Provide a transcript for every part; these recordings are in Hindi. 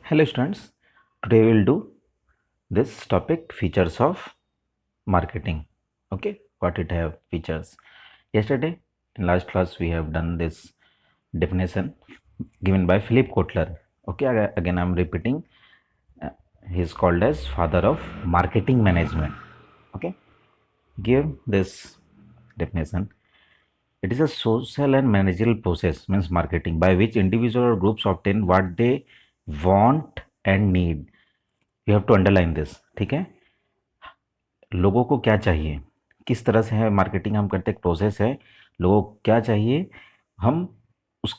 Hello students, today we will do this topic features of marketing. Okay, what it have features. Yesterday in last class we have done this definition given by Philip Kotler. Okay, again I am repeating. He is called as father of marketing management. Okay, give this definition. It is a social and managerial process, means marketing, by which individual or groups obtain what they want and need. You have to underline this. ठीक है, लोगों को क्या चाहिए, किस तरह से है मार्केटिंग हम करते, एक प्रोसेस है, लोगों को क्या चाहिए, हम उस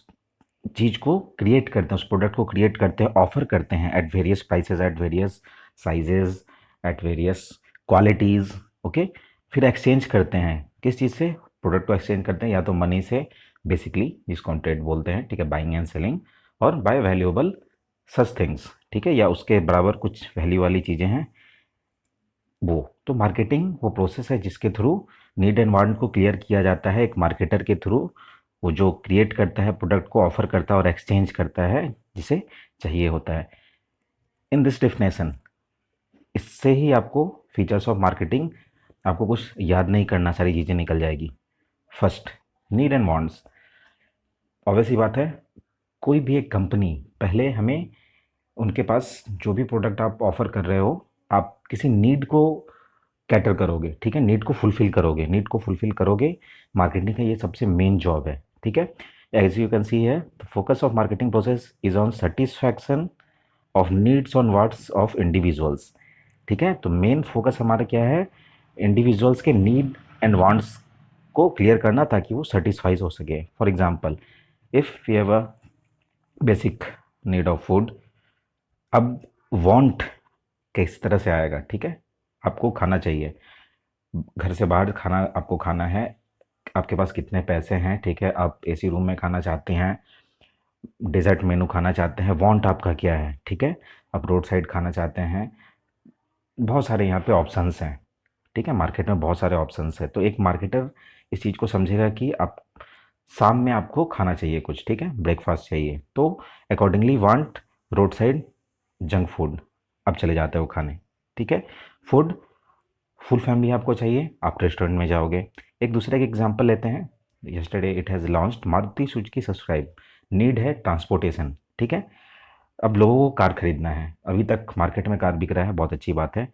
चीज़ को क्रिएट करते हैं, उस प्रोडक्ट को क्रिएट करते हैं, ऑफर करते हैं eight various prices, at various sizes, eight various qualities. Okay, फिर एक्सचेंज करते हैं, किस चीज़ से, प्रोडक्ट को एक्सचेंज करते हैं या तो मनी से, बेसिकली जिसको हम ट्रेड बोलते हैं, ठीक है, बाइंग एंड सेलिंग, और बाय वैल्यूएबल सच थिंग्स, ठीक है, या उसके बराबर कुछ वैल्यू वाली चीज़ें हैं वो। तो मार्केटिंग वो प्रोसेस है जिसके थ्रू नीड एंड वांट को क्लियर किया जाता है एक मार्केटर के थ्रू। वो जो क्रिएट करता है प्रोडक्ट को, ऑफर करता है और एक्सचेंज करता है जिसे चाहिए होता है। इन दिस डेफिनेशन, इससे ही आपको फीचर्स ऑफ मार्केटिंग, आपको कुछ याद नहीं करना, सारी चीज़ें निकल जाएगी। First, need and wants. Obvious ही बात है, कोई भी एक कंपनी, पहले हमें उनके पास जो भी प्रोडक्ट आप ऑफर कर रहे हो, आप किसी नीड को कैटर करोगे, ठीक है, नीड को फुलफिल करोगे, नीड को फुलफिल करोगे। मार्केटिंग का ये सबसे मेन जॉब है, ठीक है। एज यू कैन सी है, the focus of marketing process is on satisfaction of needs on wants of individuals, ठीक है। तो मेन फोकस हमारा क्या है, इंडिविजुअल्स के नीड एंड वांट्स को क्लियर करना ताकि वो सेटिस्फाइज हो सके। For example, if you have a basic need of food, अब वांट किस तरह से आएगा, ठीक है, आपको खाना चाहिए, घर से बाहर खाना आपको खाना है, आपके पास कितने पैसे हैं, ठीक है, आप एसी रूम में खाना चाहते हैं, डेजर्ट मेनू खाना चाहते हैं, वांट आपका क्या है, ठीक है, आप रोड साइड खाना चाहते हैं, बहुत सारे यहाँ पे ऑप्शंस हैं, ठीक है, मार्केट में बहुत सारे ऑप्शंस हैं। तो एक मार्केटर इस चीज़ को समझेगा कि आप शाम में आपको खाना चाहिए कुछ, ठीक है, ब्रेकफास्ट चाहिए, तो accordingly want road side junk food, आप चले जाते हो खाने, ठीक है। फूड, फुल फैमिली आपको चाहिए, आप रेस्टोरेंट में जाओगे। एक दूसरे का एग्जांपल लेते हैं, yesterday it has launched Maruti Suzuki subscribe, need है ट्रांसपोर्टेशन, ठीक है। अब लोगों को कार खरीदना है, अभी तक मार्केट में कार बिक रहा है, बहुत अच्छी बात है।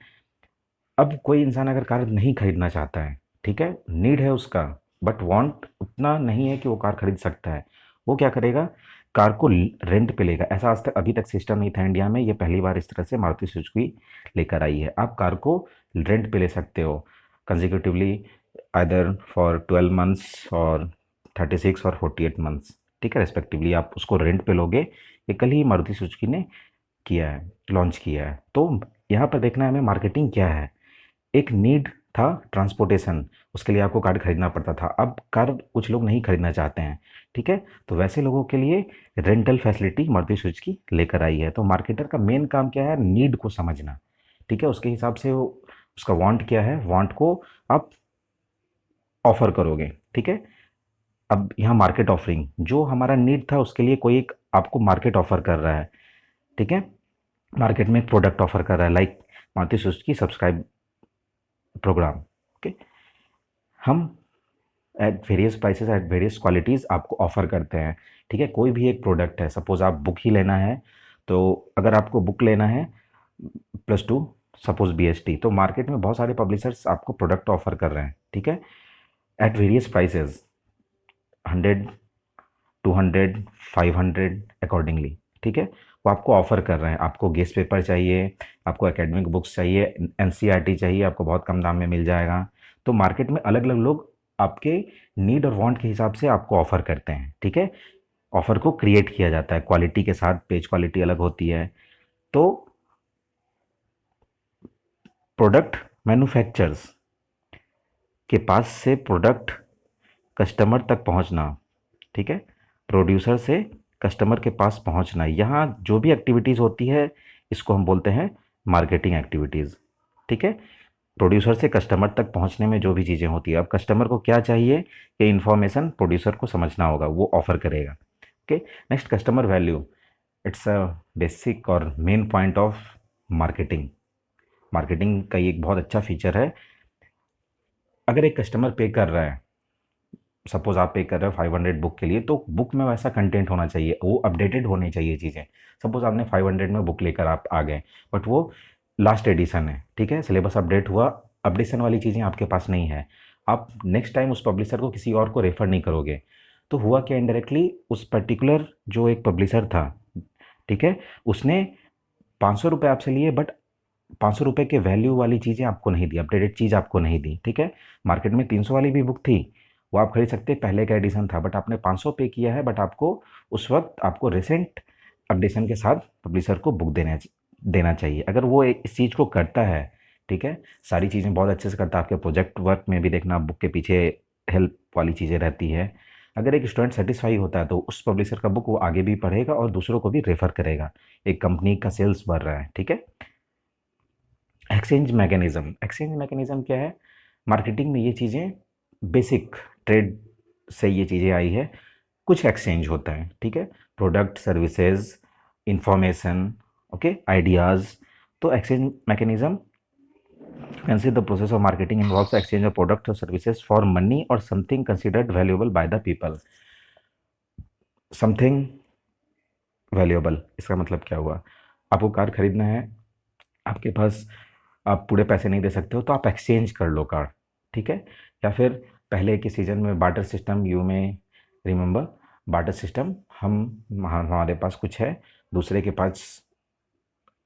अब कोई इंसान अगर कार नहीं खरीदना चाहता है, ठीक है, नीड है उसका, बट वांट उतना नहीं है कि वो कार खरीद सकता है, वो क्या करेगा, कार को रेंट पे लेगा। ऐसा आज तक अभी तक सिस्टम नहीं था इंडिया में, ये पहली बार इस तरह से मारुति सुजुकी लेकर आई है। आप कार को रेंट पे ले सकते हो कंजिक्यूटिवली, आइदर फॉर 12 मंथ्स और 36 और 48 मंथ्स, ठीक है, रेस्पेक्टिवली आप उसको रेंट पे लोगे। ये कल ही मारुति सुजुकी ने किया है, लॉन्च किया है। तो यहाँ पर देखना है हमें मार्केटिंग क्या है। एक नीड था ट्रांसपोर्टेशन, उसके लिए आपको कार खरीदना पड़ता था, अब कार कुछ लोग नहीं खरीदना चाहते हैं, ठीक है, तो वैसे लोगों के लिए रेंटल फैसिलिटी मारुति सुजुकी लेकर आई है। तो मार्केटर का मेन काम क्या है, नीड को समझना, ठीक है, उसके हिसाब से वो उसका वांट क्या है, वांट को आप ऑफर करोगे, ठीक है। अब यहाँ मार्केट ऑफरिंग, जो हमारा नीड था उसके लिए कोई एक आपको मार्केट ऑफर कर रहा है, ठीक है, मार्केट में एक प्रोडक्ट ऑफर कर रहा है, like Maruti Suzuki subscribe programme, okay. हम at various prices, at various qualities आपको ऑफर करते हैं, ठीक है। कोई भी एक प्रोडक्ट है, सपोज आप बुक ही लेना है, तो अगर आपको बुक लेना है +2 सपोज BST, तो मार्केट में बहुत सारे पब्लिशर्स आपको प्रोडक्ट ऑफर कर रहे हैं, ठीक है, एट वेरियस प्राइसेस, 100, 200, 500 अकॉर्डिंगली, ठीक है, वो आपको ऑफर कर रहे हैं। आपको गेस्ट पेपर चाहिए, आपको एकेडमिक बुक्स चाहिए, NCERT चाहिए, आपको बहुत कम दाम में मिल जाएगा। तो मार्केट में अलग अलग लोग आपके नीड और वांट के हिसाब से आपको ऑफर करते हैं, ठीक है, ऑफर को क्रिएट किया जाता है क्वालिटी के साथ, पेज क्वालिटी अलग होती है। तो प्रोडक्ट मैन्युफैक्चरर्स के पास से प्रोडक्ट कस्टमर तक पहुंचना, ठीक है, प्रोड्यूसर से कस्टमर के पास पहुंचना, यहाँ जो भी एक्टिविटीज़ होती है इसको हम बोलते हैं मार्केटिंग एक्टिविटीज़, ठीक है। प्रोड्यूसर से कस्टमर तक पहुंचने में जो भी चीज़ें होती है, अब कस्टमर को क्या चाहिए, ये इन्फॉर्मेशन प्रोड्यूसर को समझना होगा, वो ऑफर करेगा, okay. Next, customer value, it's a basic और main point of marketing. Marketing का ये एक बहुत अच्छा फीचर है। अगर एक कस्टमर पे कर रहा है, सपोज आप पे कर रहे हो 500 बुक के लिए, तो बुक में वैसा कंटेंट होना चाहिए, वो अपडेटेड होनी चाहिए चीज़ें। सपोज आपने 500 में बुक लेकर आप आ गए, बट वो लास्ट एडिशन है, ठीक है, सिलेबस अपडेट हुआ, अपडेशन वाली चीज़ें आपके पास नहीं है, आप नेक्स्ट टाइम उस पब्लिशर को किसी और को रेफर नहीं करोगे। तो हुआ क्या, इनडायरेक्टली उस पर्टिकुलर जो एक पब्लिशर था, ठीक है, उसने 500 रुपये आपसे लिए, बट 500 रुपये के वैल्यू वाली चीज़ें आपको नहीं दी, अपडेटेड चीज़ आपको नहीं दी, ठीक है। मार्केट में 300 वाली भी बुक थी, वो आप खरीद सकते, पहले का एडिशन था, बट आपने 500 पे किया है, बट आपको उस वक्त आपको रिसेंट अपडेशन के साथ पब्लिशर को बुक देना चाहिए। अगर वो इस चीज़ को करता है, ठीक है, सारी चीज़ें बहुत अच्छे से करता है, आपके प्रोजेक्ट वर्क में भी देखना बुक के पीछे हेल्प वाली चीज़ें रहती है। अगर एक स्टूडेंट सेटिस्फाई होता है तो उस पब्लिशर का बुक वो आगे भी पढ़ेगा और दूसरों को भी रेफर करेगा, एक कंपनी का सेल्स बढ़ रहा है, ठीक है। एक्सचेंज मैकेनिज्म क्या है, मार्केटिंग में ये चीज़ें बेसिक ट्रेड से ये चीज़ें आई है। कुछ एक्सचेंज होता है, ठीक है, product, services, information, okay, ideas. तो exchange mechanism consider the process of marketing involves the exchange of products or services for money or something considered valuable by the people. Something valuable, इसका मतलब क्या हुआ, आपको कार खरीदना है, आपके पास आप पूरे पैसे नहीं दे सकते हो, तो आप एक्सचेंज कर लो कार, ठीक है। या फिर पहले के सीजन में बार्टर सिस्टम, यू में रिमेंबर बार्टर सिस्टम, हमारे पास कुछ है, दूसरे के पास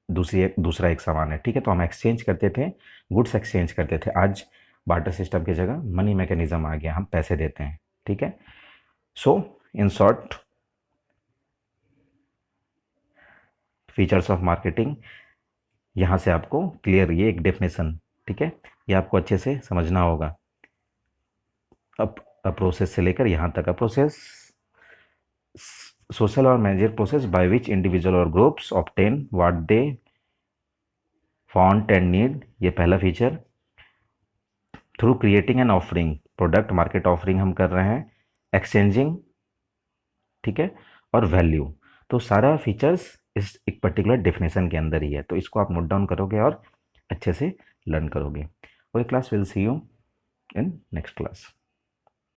दूसरा एक सामान है, ठीक है, तो हम एक्सचेंज करते थे, गुड्स एक्सचेंज करते थे। आज बार्टर सिस्टम की जगह मनी मैकेनिज्म आ गया, हम पैसे देते हैं, ठीक है। So in short, features of marketing, यहाँ से आपको क्लियर, ये एक डेफिनेशन, ठीक है, ये आपको अच्छे से समझना होगा। अब प्रोसेस से लेकर यहाँ तक का प्रोसेस, सोशल और manager process by which individual और groups obtain what they want and need, ये पहला feature. Through creating and offering product, market offering हम कर रहे हैं, एक्सचेंजिंग, ठीक है, और वैल्यू। तो सारा फीचर्स इस एक पर्टिकुलर डेफिनेशन के अंदर ही है, तो इसको आप नोट डाउन करोगे और अच्छे से लर्न करोगे। Okay class, will see you in next class.